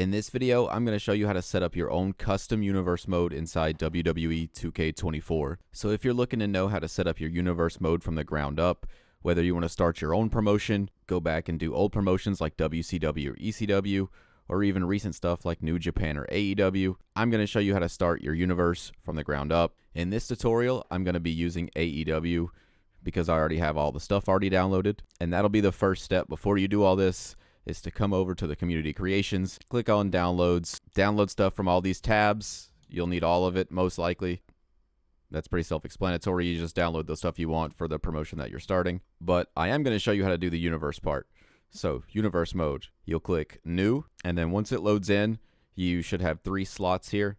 In this video, I'm going to show you how to set up your own custom universe mode inside WWE 2k24. So if you're looking to know how to set up your universe mode from the ground up, whether you want to start your own promotion, go back and do old promotions like WCW or ECW, or even recent stuff like New Japan or AEW, I'm going to show you how to start your universe from the ground up. In this tutorial, I'm going to be using AEW because I already have all the stuff already downloaded, and that'll be the first step before you do all this. Is to come over to the community creations, click on downloads, download stuff from all these tabs. You'll need all of it most likely. That's pretty self-explanatory. You just download the stuff you want for the promotion that you're starting. But I am going to show you how to do the universe part. So universe mode, you'll click new, and then once it loads in, you should have 3 slots here.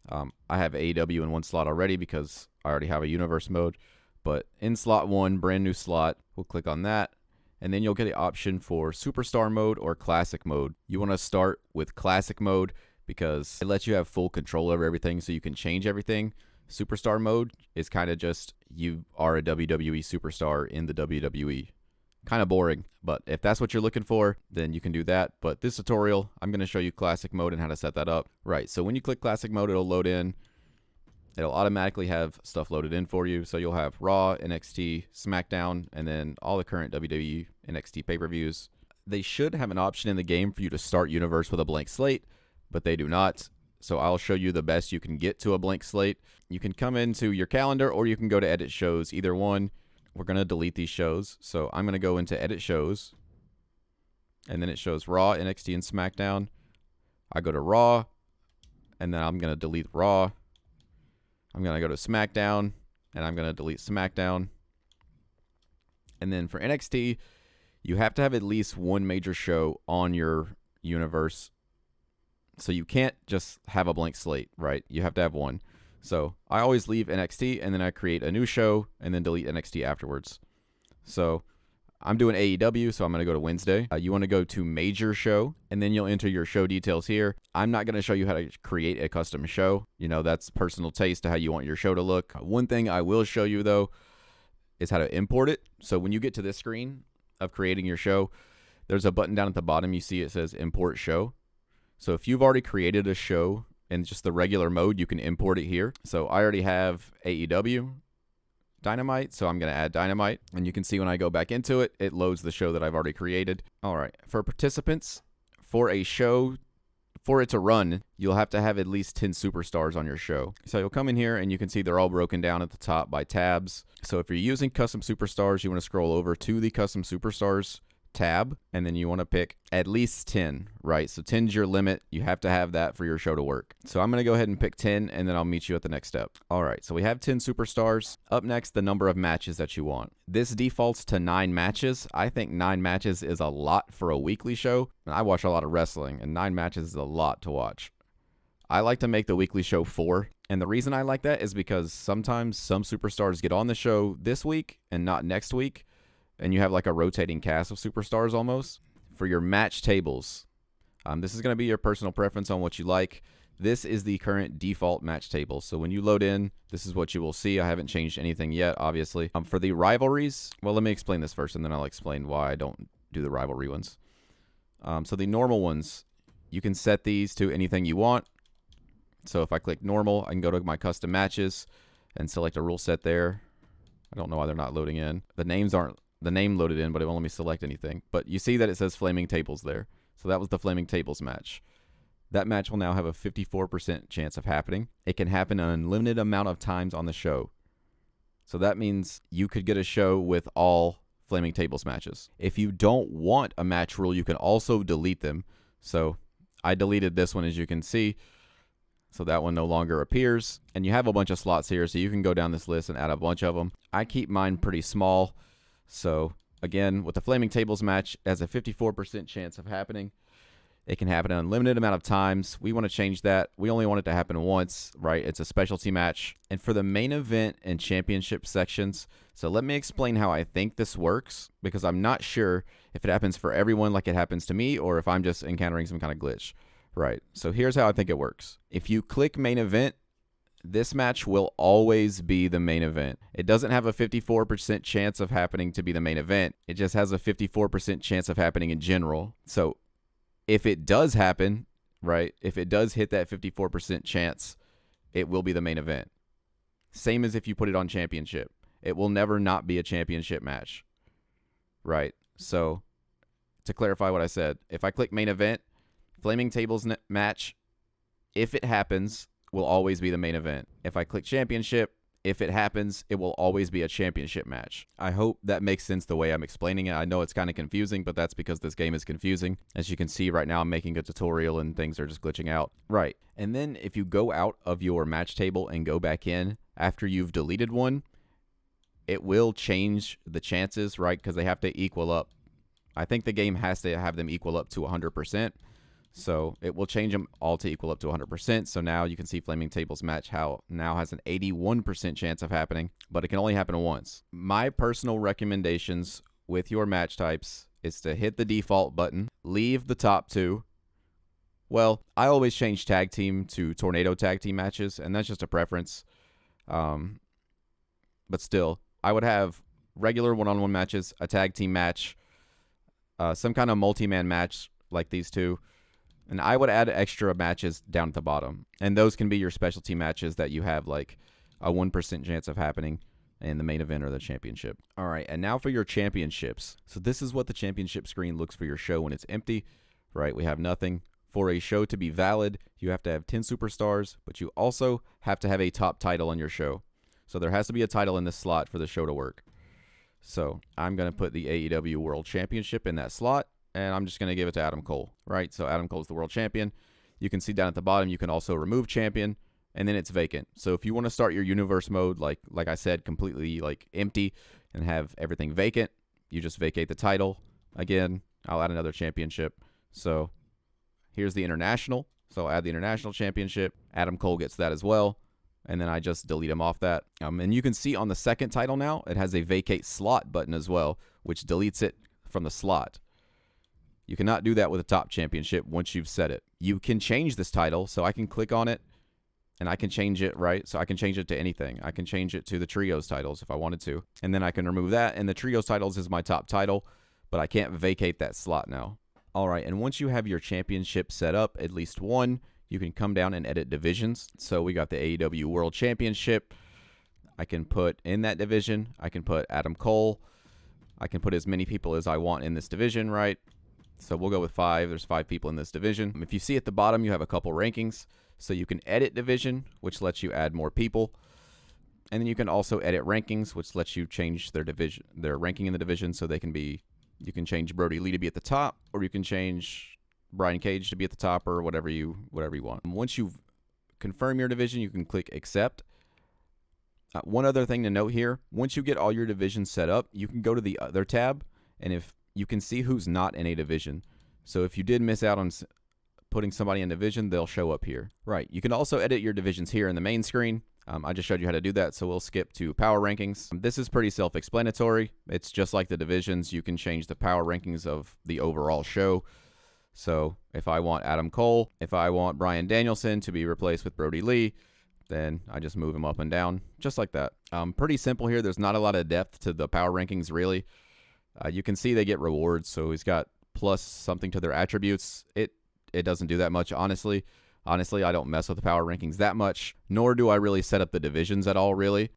I have AEW in 1 slot already because I already have a universe mode. But in slot 1, brand new slot, we'll click on that. And then you'll get an option for Superstar mode or Classic mode. You want to start with Classic mode because it lets you have full control over everything so you can change everything. Superstar mode is kind of just you are a WWE superstar in the WWE. Kind of boring, but if that's what you're looking for, then you can do that. But this tutorial, I'm going to show you Classic mode and how to set that up. Right, so when you click Classic mode, it'll load in. It'll automatically have stuff loaded in for you. So you'll have Raw, NXT, SmackDown, and then all the current WWE NXT pay-per-views. They should have an option in the game for you to start universe with a blank slate, but they do not. So I'll show you the best you can get to a blank slate. You can come into your calendar or you can go to edit shows, either one. We're going to delete these shows. So I'm going to go into edit shows, and then it shows Raw, NXT, and SmackDown. I go to Raw, and then I'm going to delete Raw. I'm going to go to SmackDown, and I'm going to delete SmackDown. And then for NXT, you have to have at least 1 major show on your universe. So you can't just have a blank slate, right? You have to have 1. So I always leave NXT, and then I create a new show, and then delete NXT afterwards. So I'm doing AEW, so I'm going to go to Wednesday. You want to go to major show, and then you'll enter your show details here. I'm not going to show you how to create a custom show. You know, that's personal taste to how you want your show to look. One thing I will show you, though, is how to import it. So when you get to this screen of creating your show, there's a button down at the bottom. You see it says import show. So if you've already created a show in just the regular mode, you can import it here. So I already have AEW Dynamite, so I'm going to add Dynamite, and you can see when I go back into it, it loads the show that I've already created. All right, for participants, for a show, for it to run, you'll have to have at least 10 superstars on your show. So you'll come in here, and you can see they're all broken down at the top by tabs. So if you're using custom superstars, you want to scroll over to the custom superstars tab, and then you want to pick at least 10, right? So 10 is your limit. You have to have that for your show to work. So I'm going to go ahead and pick 10, and then I'll meet you at the next step. All right, so we have 10 superstars. Up next, the number of matches that you want. This defaults to 9 matches. I think 9 matches is a lot for a weekly show. I watch a lot of wrestling, and 9 matches is a lot to watch. I like to make the weekly show 4. And the reason I like that is because sometimes some superstars get on the show this week and not next week. And you have like a rotating cast of superstars almost. For your match tables, this is going to be your personal preference on what you like. This is the current default match table. So when you load in, this is what you will see. I haven't changed anything yet, obviously. For the rivalries, well, let me explain this first, and then I'll explain why I don't do the rivalry ones. So the normal ones, you can set these to anything you want. So if I click normal, I can go to my custom matches and select a rule set there. I don't know why they're not loading in. The names aren't the name loaded in, but it won't let me select anything. But you see that it says Flaming Tables there. So that was the Flaming Tables match. That match will now have a 54% chance of happening. It can happen an unlimited amount of times on the show. So that means you could get a show with all Flaming Tables matches. If you don't want a match rule, you can also delete them. So I deleted this one, as you can see. So that one no longer appears. And you have a bunch of slots here, so you can go down this list and add a bunch of them. I keep mine pretty small. So again, with the Flaming Tables match, it has a 54% chance of happening. It can happen an unlimited amount of times. We want to change that. We only want it to happen once, right? It's a specialty match. And for the main event and championship sections, so let me explain how I think this works, because I'm not sure if it happens for everyone like it happens to me, or if I'm just encountering some kind of glitch, right? So here's how I think it works. If you click main event, this match will always be the main event. It doesn't have a 54% chance of happening to be the main event. It just has a 54% chance of happening in general. So if it does happen, right? If it does hit that 54% chance, it will be the main event. Same as if you put it on championship. It will never not be a championship match, right? So to clarify what I said, if I click main event, Flaming Tables match, if it happens, will always be the main event. If I click championship, if it happens, it will always be a championship match. I hope that makes sense the way I'm explaining it. I know it's kind of confusing, but that's because this game is confusing. As you can see right now, I'm making a tutorial and things are just glitching out. Right. And then if you go out of your match table and go back in after you've deleted one, it will change the chances, right? Because they have to equal up. I think the game has to have them equal up to 100%. So it will change them all to equal up to 100%. So now you can see Flaming Tables match how now has an 81% chance of happening, but it can only happen once. My personal recommendations with your match types is to hit the default button, leave the top two. Well, I always change tag team to tornado tag team matches, and that's just a preference. But still, I would have regular one-on-one matches, a tag team match, some kind of multi-man match like these two. And I would add extra matches down at the bottom. And those can be your specialty matches that you have like a 1% chance of happening in the main event or the championship. All right, and now for your championships. So this is what the championship screen looks for your show when it's empty, right? We have nothing. For a show to be valid, you have to have 10 superstars, but you also have to have a top title on your show. So there has to be a title in this slot for the show to work. So I'm going to put the AEW World Championship in that slot. And I'm just going to give it to Adam Cole, right? So Adam Cole's the world champion. You can see down at the bottom, you can also remove champion, and then it's vacant. So if you want to start your universe mode, like I said, completely like empty and have everything vacant, you just vacate the title. Again, I'll add another championship. So here's the international. So I'll add the international championship. Adam Cole gets that as well. And then I just delete him off that. And you can see on the second title now, it has a vacate slot button as well, which deletes it from the slot. You cannot do that with a top championship once you've set it. You can change this title, so I can click on it, and I can change it, right? So I can change it to anything. I can change it to the Trios titles if I wanted to, and then I can remove that, and the Trios titles is my top title, but I can't vacate that slot now. All right, and once you have your championship set up, at least one, you can come down and edit divisions. So we got the AEW World Championship. I can put in that division. I can put Adam Cole. I can put as many people as I want in this division, right? So we'll go with 5. There's 5 people in this division. If you see at the bottom, you have a couple rankings. So you can edit division, which lets you add more people. And then you can also edit rankings, which lets you change their division, their ranking in the division. So they can be, you can change Brody Lee to be at the top, or you can change Brian Cage to be at the top, or whatever you want. Once you've confirmed your division, you can click accept. One other thing to note here, once you get all your divisions set up, you can go to the other tab, and if you can see who's not in a division. So if you did miss out on putting somebody in division, they'll show up here. Right. You can also edit your divisions here in the main screen. I just showed you how to do that, so we'll skip to power rankings. This is pretty self-explanatory. It's just like the divisions. You can change the power rankings of the overall show. So if I want Adam Cole, if I want Bryan Danielson to be replaced with Brody Lee, then I just move him up and down, just like that. Pretty simple here. There's not a lot of depth to the power rankings, really. You can see they get rewards, so he's got plus something to their attributes. It doesn't do that much, honestly. Honestly, I don't mess with the power rankings that much, nor do I really set up the divisions at all, really.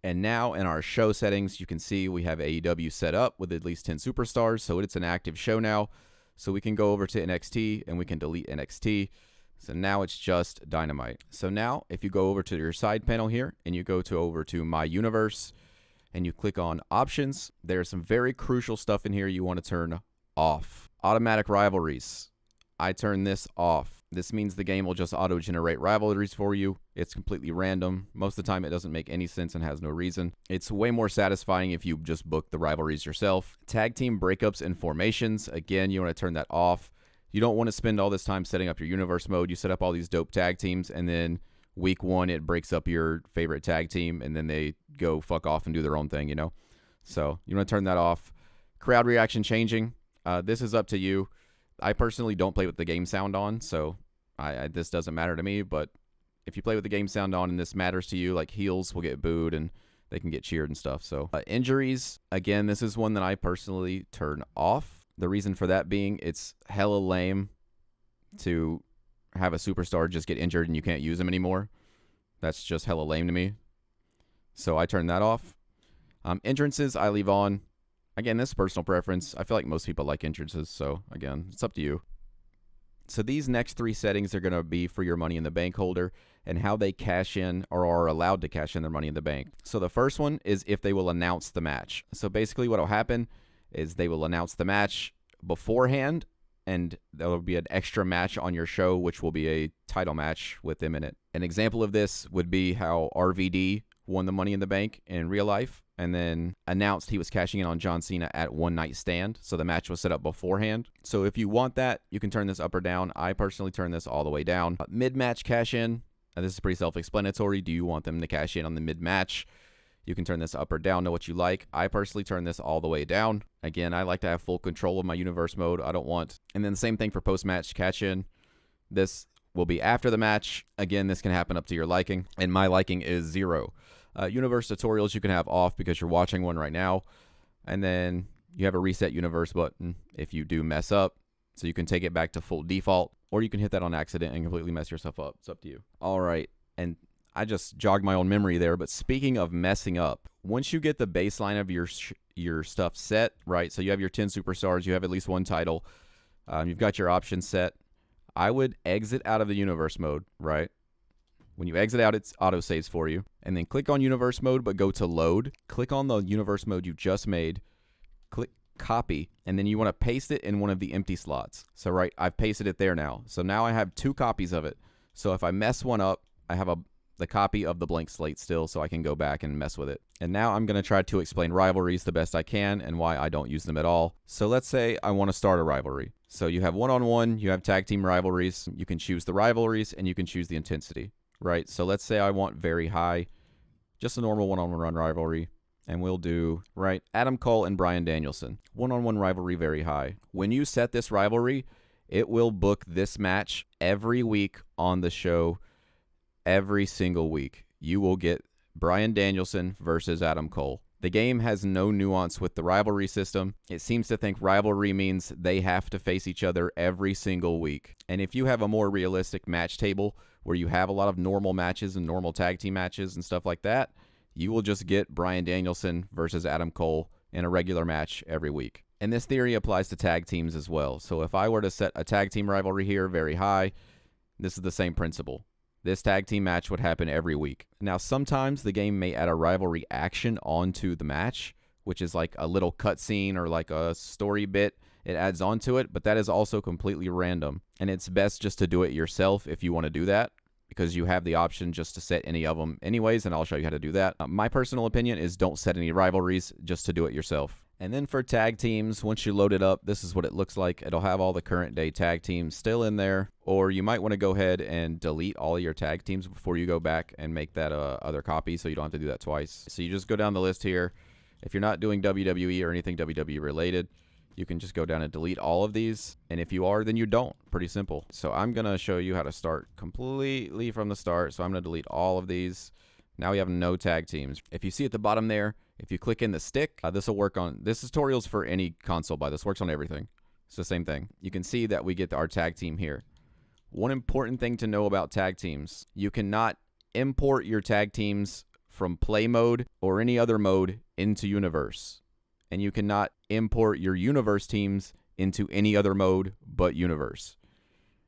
And now in our show settings, you can see we have AEW set up with at least 10 superstars, so it's an active show now. So we can go over to NXT, and we can delete NXT. So now it's just Dynamite. So now, if you go over to your side panel here, and you go over to My Universe, and you click on Options, there's some very crucial stuff in here you want to turn off. Automatic rivalries. I turn this off. This means the game will just auto-generate rivalries for you. It's completely random. Most of the time, it doesn't make any sense and has no reason. It's way more satisfying if you just book the rivalries yourself. Tag team breakups and formations. Again, you want to turn that off. You don't want to spend all this time setting up your universe mode. You set up all these dope tag teams, and then week 1, it breaks up your favorite tag team, and then they go fuck off and do their own thing, you know? So you want to turn that off. Crowd reaction changing. This is up to you. I personally don't play with the game sound on, so this doesn't matter to me, but if you play with the game sound on and this matters to you, like heels will get booed and they can get cheered and stuff. So injuries, again, this is one that I personally turn off. The reason for that being it's hella lame to have a superstar just get injured and you can't use them anymore. That's just hella lame to me. So I turn that off. Entrances I leave on. Again, this is personal preference. I feel like most people like entrances, so again, it's up to you. So these next 3 settings are going to be for your Money in the Bank holder and how they cash in or are allowed to cash in their Money in the Bank. So the first one is if they will announce the match. So basically what will happen is they will announce the match beforehand, and there will be an extra match on your show, which will be a title match with them in it. An example of this would be how RVD won the Money in the Bank in real life and then announced he was cashing in on John Cena at One Night Stand. So the match was set up beforehand. So if you want that, you can turn this up or down. I personally turn this all the way down. Mid-match cash in. Now this is pretty self-explanatory. Do you want them to cash in on the mid-match? You can turn this up or down to what you like. I personally turn this all the way down. Again, I like to have full control of my universe mode. I don't want... And then the same thing for post-match cash in. This will be after the match. Again, this can happen up to your liking. And my liking is 0. Universe tutorials you can have off because you're watching one right now. And then you have a reset universe button if you do mess up. So you can take it back to full default, or you can hit that on accident and completely mess yourself up. It's up to you. All right. And I just jogged my own memory there. But speaking of messing up, once you get the baseline of your stuff set, right? So you have your 10 superstars. You have at least 1 title. You've got your options set. I would exit out of the universe mode, right? When you exit out, it auto saves for you. And then click on universe mode, but go to load. Click on the universe mode you just made. Click copy. And then you want to paste it in one of the empty slots. So right, I've pasted it there now. So now I have 2 copies of it. So if I mess one up, I have the copy of the blank slate still, so I can go back and mess with it. And now I'm going to try to explain rivalries the best I can and why I don't use them at all. So let's say I want to start a rivalry. So you have one-on-one, you have tag team rivalries. You can choose the rivalries and you can choose the intensity. Right, so let's say I want very high, just a normal one-on-one rivalry, and we'll do, right, Adam Cole and Bryan Danielson. One-on-one rivalry very high. When you set this rivalry, it will book this match every week on the show, every single week. You will get Bryan Danielson versus Adam Cole. The game has no nuance with the rivalry system. It seems to think rivalry means they have to face each other every single week. And if you have a more realistic match table where you have a lot of normal matches and normal tag team matches and stuff like that, you will just get Bryan Danielson versus Adam Cole in a regular match every week. And this theory applies to tag teams as well. So if I were to set a tag team rivalry here very high, this is the same principle. This tag team match would happen every week. Now, sometimes the game may add a rivalry action onto the match, which is like a little cutscene or like a story bit. It adds onto it, but that is also completely random. And it's best just to do it yourself if you want to do that, because you have the option just to set any of them anyways, and I'll show you how to do that. My personal opinion is don't set any rivalries, just to do it yourself. And then for tag teams, once you load it up, this is what it looks like. It'll have all the current day tag teams still in there, or you might want to go ahead and delete all your tag teams before you go back and make that other copy, so you don't have to do that twice. So you just go down the list here. If you're not doing WWE or anything WWE related, you can just go down and delete all of these. And if you are, then you don't. Pretty simple. So I'm going to show you how to start completely from the start. So I'm going to delete all of these. Now we have no tag teams. If you see at the bottom there, if you click in the stick, this will work on, this tutorial's for any console, by this works on everything. It's the same thing. You can see that we get our tag team here. One important thing to know about tag teams, you cannot import your tag teams from play mode or any other mode into universe. And you cannot import your universe teams into any other mode but universe.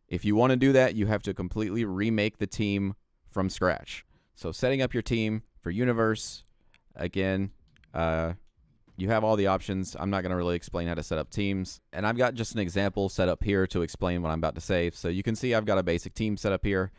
If you want to do that, you have to completely remake the team from scratch. So setting up your team for universe, again, you have all the options. I'm not going to really explain how to set up teams. And I've got just an example set up here to explain what I'm about to say. So you can see I've got a basic team set up here.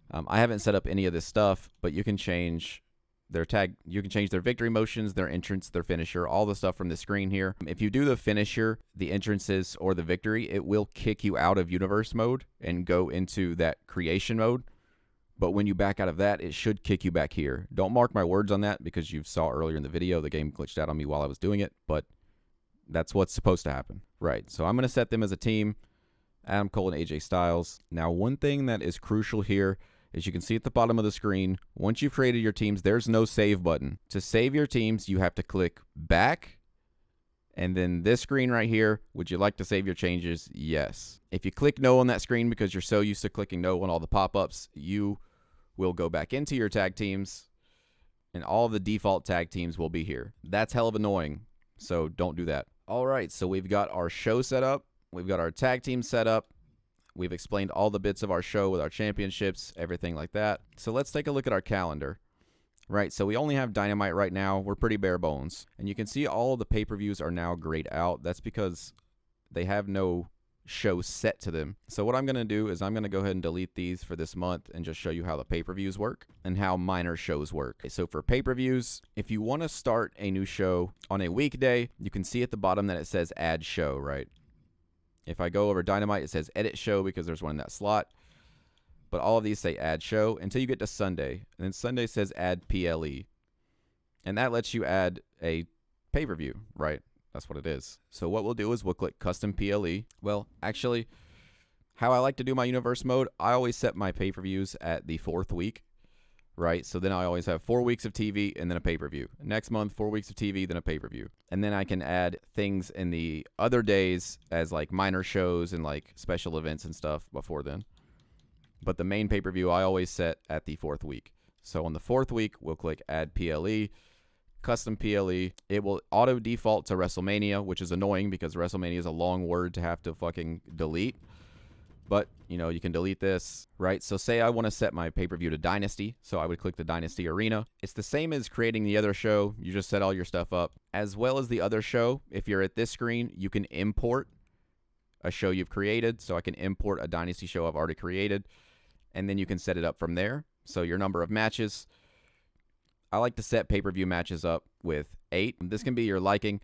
I haven't set up any of this stuff, but you can change their tag, you can change their victory motions, their entrance, their finisher, all the stuff from the screen here. If you do the finisher, the entrances, or the victory, it will kick you out of universe mode and go into that creation mode. But when you back out of that, it should kick you back here. Don't mark my words on that because you saw earlier in the video, the game glitched out on me while I was doing it, but that's what's supposed to happen. Right, so I'm going to set them as a team, Adam Cole and AJ Styles. Now, one thing that is crucial here, as you can see at the bottom of the screen, once you've created your teams, there's no save button. To save your teams, you have to click back And then this screen right here, would you like to save your changes? Yes. If you click no on that screen because you're so used to clicking no on all the pop-ups, you will go back into your tag teams and all of the default tag teams will be here. That's hell of annoying, so don't do that. All right, so we've got our show set up. We've got our tag team set up. We've explained all the bits of our show with our championships, everything like that. So let's take a look at our calendar. Right, so we only have Dynamite right now. We're pretty bare bones. And you can see all of the pay-per-views are now grayed out. That's because they have no show set to them. So what I'm going to do is I'm going to go ahead and delete these for this month and just show you how the pay-per-views work and how minor shows work. So for pay-per-views, if you want to start a new show on a weekday, you can see at the bottom that it says add show, right? If I go over Dynamite, it says edit show because there's one in that slot. But all of these say add show until you get to Sunday. And then Sunday says add PLE. And that lets you add a pay-per-view, right? That's what it is. So what we'll do is we'll click custom PLE. Well, actually, how I like to do my universe mode, I always set my pay-per-views at the 4th week, right? So then I always have 4 weeks of TV and then a pay-per-view. Next month, 4 weeks of TV, then a pay-per-view. And then I can add things in the other days as like minor shows and like special events and stuff before then. But the main pay-per-view I always set at the 4th week. So on the 4th week, we'll click add PLE, custom PLE. It will auto default to WrestleMania, which is annoying because WrestleMania is a long word to have to fucking delete. But, you know, you can delete this, right? So say I want to set my pay-per-view to Dynasty. So I would click the Dynasty Arena. It's the same as creating the other show. You just set all your stuff up. As well as the other show, if you're at this screen, you can import a show you've created. So I can import a Dynasty show I've already created. And then you can set it up from there. So your number of matches. I like to set pay-per-view matches up with 8. This can be your liking,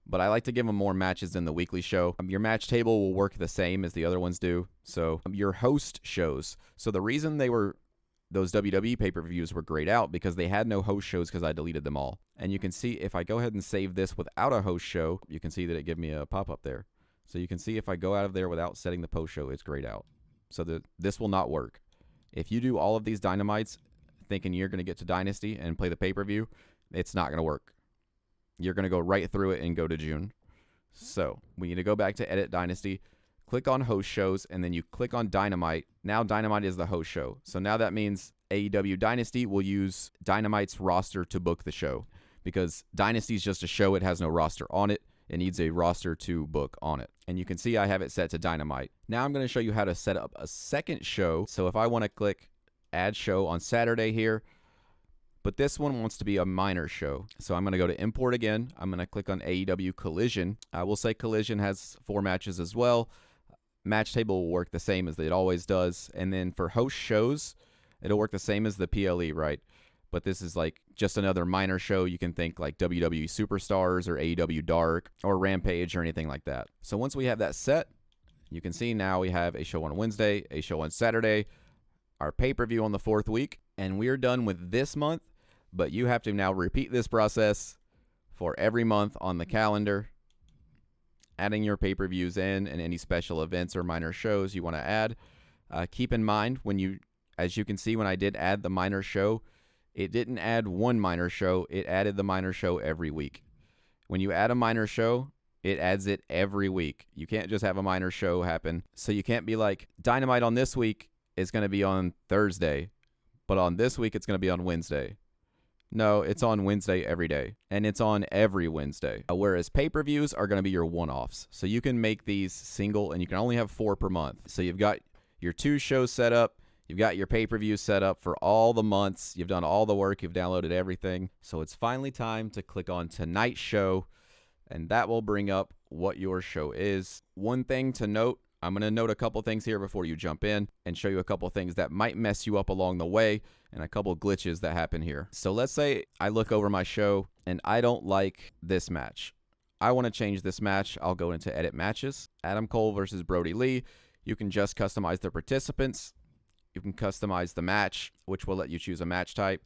but I like to give them more matches than the weekly show. Your match table will work the same as the other ones do. So your host shows. So the reason those WWE pay-per-views were grayed out because they had no host shows because I deleted them all. And you can see if I go ahead and save this without a host show, you can see that it gave me a pop-up there. So you can see if I go out of there without setting the post show, it's grayed out. So this will not work. If you do all of these Dynamites thinking you're going to get to Dynasty and play the pay-per-view, it's not going to work. You're going to go right through it and go to June. So we need to go back to Edit Dynasty, click on Host Shows, and then you click on Dynamite. Now Dynamite is the host show. So now that means AEW Dynasty will use Dynamite's roster to book the show because Dynasty is just a show. It has no roster on it. It needs a roster to book on it. And you can see I have it set to Dynamite. Now I'm going to show you how to set up a second show. So if I want to click add show on Saturday here, but this one wants to be a minor show. So I'm going to go to import again. I'm going to click on AEW Collision. I will say Collision has 4 matches as well. Match table will work the same as it always does. And then for host shows, it'll work the same as the PLE, right? But this is like just another minor show. You can think like WWE Superstars or AEW Dark or Rampage or anything like that. So once we have that set, you can see now we have a show on Wednesday, a show on Saturday, our pay-per-view on the 4th week, and we're done with this month. But you have to now repeat this process for every month on the calendar, adding your pay-per-views in and any special events or minor shows you want to add. Keep in mind as you can see when I did add the minor show, it didn't add one minor show. It added the minor show every week. When you add a minor show, it adds it every week. You can't just have a minor show happen. So you can't be like, Dynamite on this week is going to be on Thursday, but on this week it's going to be on Wednesday. No, it's on Wednesday every day, and it's on every Wednesday. Whereas pay-per-views are going to be your one-offs. So you can make these single, and you can only have 4 per month. So you've got your 2 shows set up. You've got your pay-per-view set up for all the months. You've done all the work. You've downloaded everything. So it's finally time to click on tonight's show, and that will bring up what your show is. One thing to note, I'm going to note a couple things here before you jump in and show you a couple things that might mess you up along the way and a couple glitches that happen here. So let's say I look over my show and I don't like this match. I want to change this match. I'll go into Edit Matches. Adam Cole versus Brody Lee. You can just customize the participants. You can customize the match, which will let you choose a match type.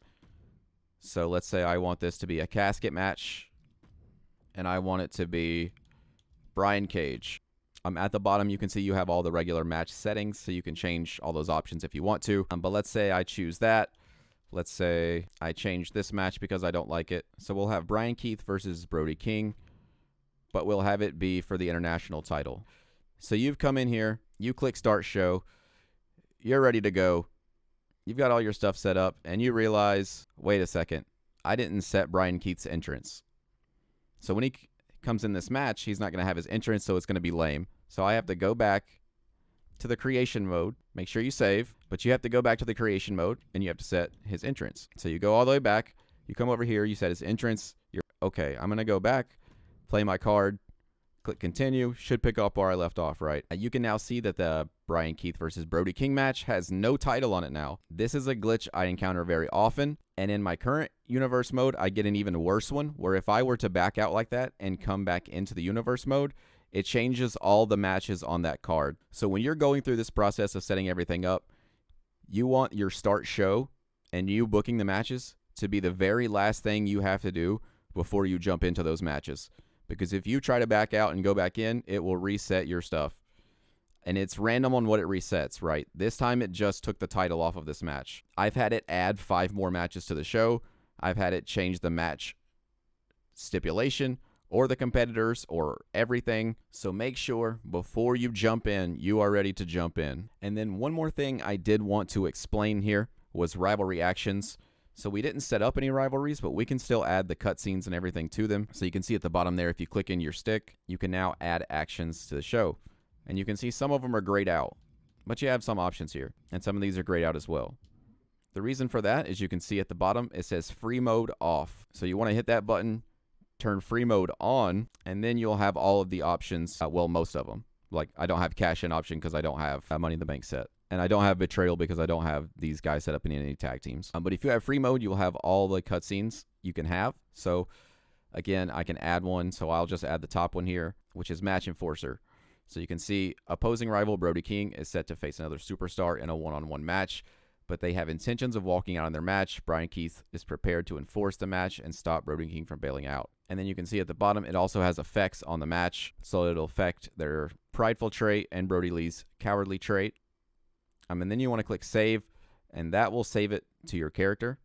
So let's say I want this to be a casket match, and I want it to be Brian Cage. At the bottom, you can see you have all the regular match settings, so you can change all those options if you want to. But let's say I choose that. Let's say I change this match because I don't like it. So we'll have Brian Keith versus Brody King. but we'll have it be for the international title. So you've come in here, you click start show, you're ready to go. You've got all your stuff set up, and you realize, wait a second, I didn't set Brian Keith's entrance. So when he comes in this match, he's not going to have his entrance, so it's going to be lame. So I have to go back to the creation mode. Make sure you save, but you have to go back to the creation mode, and you have to set his entrance. So you go all the way back. You come over here. You set his entrance. You're okay. I'm going to go back, play my card, click continue. Should pick up where I left off, right? You can now see that the Brian Keith versus Brody King match has no title on it now. This is a glitch I encounter very often, and in my current universe mode, I get an even worse one, where if I were to back out like that and come back into the universe mode, it changes all the matches on that card. So when you're going through this process of setting everything up, you want your start show and you booking the matches to be the very last thing you have to do before you jump into those matches. Because if you try to back out and go back in, it will reset your stuff. And it's random on what it resets, right? This time it just took the title off of this match. I've had it add 5 more matches to the show. I've had it change the match stipulation or the competitors or everything. So make sure before you jump in, you are ready to jump in. And then one more thing I did want to explain here was rivalry actions. So we didn't set up any rivalries, but we can still add the cutscenes and everything to them. So you can see at the bottom there, if you click in your stick, you can now add actions to the show. And you can see some of them are grayed out, but you have some options here. And some of these are grayed out as well. The reason for that is you can see at the bottom, it says free mode off. So you want to hit that button, turn free mode on, and then you'll have all of the options. Well, most of them. Like I don't have cash in option because I don't have Money in the Bank set. And I don't have Betrayal because I don't have these guys set up in any tag teams. But if you have free mode, you'll have all the cutscenes you can have. So again, I can add one. So I'll just add the top one here, which is Match Enforcer. So you can see opposing rival Brody King is set to face another superstar in a one-on-one match, but they have intentions of walking out on their match. Brian Keith is prepared to enforce the match and stop Brody King from bailing out. And then you can see at the bottom, it also has effects on the match. So it'll affect their prideful trait and Brody Lee's cowardly trait. And then you want to click save, and that will save it to your character.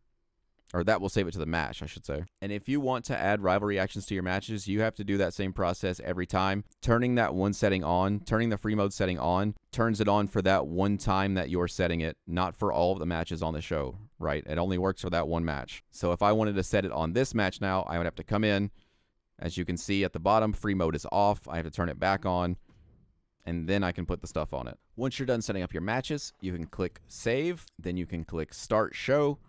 Or that will save it to the match, I should say. And if you want to add rivalry actions to your matches, you have to do that same process every time. Turning that one setting on, turning the free mode setting on, turns it on for that one time that you're setting it, not for all of the matches on the show, right? It only works for that one match. So if I wanted to set it on this match now, I would have to come in. As you can see at the bottom, free mode is off. I have to turn it back on, and then I can put the stuff on it. Once you're done setting up your matches, you can click save, then you can click start show,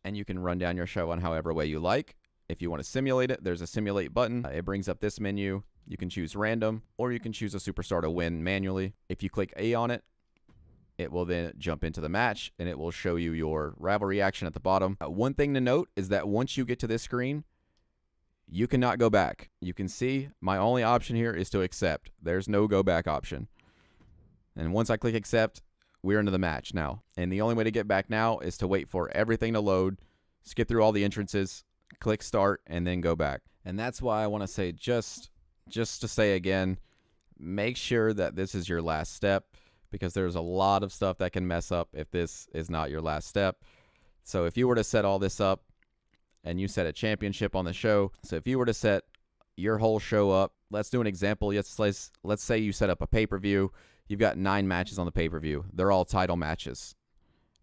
and you can run down your show on however way you like. If you want to simulate it, there's a simulate button. It brings up this menu. You can choose random, or you can choose a superstar to win manually. If you click A on it, it will then jump into the match, and it will show you your rivalry action at the bottom. One thing to note is that once you get to this screen, you cannot go back. You can see my only option here is to accept. There's no go back option. And once I click accept, we're into the match now. And the only way to get back now is to wait for everything to load, skip through all the entrances, click start, and then go back. And that's why I want to say, just to say again, make sure that this is your last step, because there's a lot of stuff that can mess up if this is not your last step. So if you were to set all this up and you set a championship on the show, so if you were to set your whole show up, let's do an example. Let's say you set up a pay-per-view. You've got 9 matches on the pay-per-view. They're all title matches.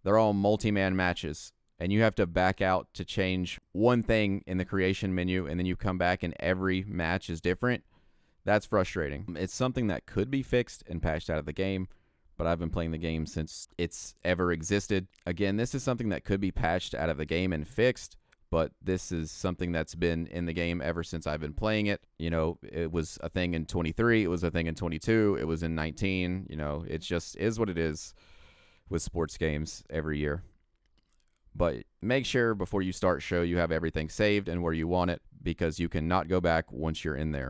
They're all multi-man matches. And you have to back out to change one thing in the creation menu, and then you come back and every match is different. That's frustrating. It's something that could be fixed and patched out of the game, but I've been playing the game since it's ever existed. Again, this is something that could be patched out of the game and fixed, but this is something that's been in the game ever since I've been playing it. You know, it was a thing in 23. It was a thing in 22. It was in 19. You know, it just is what it is with sports games every year. But make sure before you start show you have everything saved and where you want it, because you cannot go back once you're in there.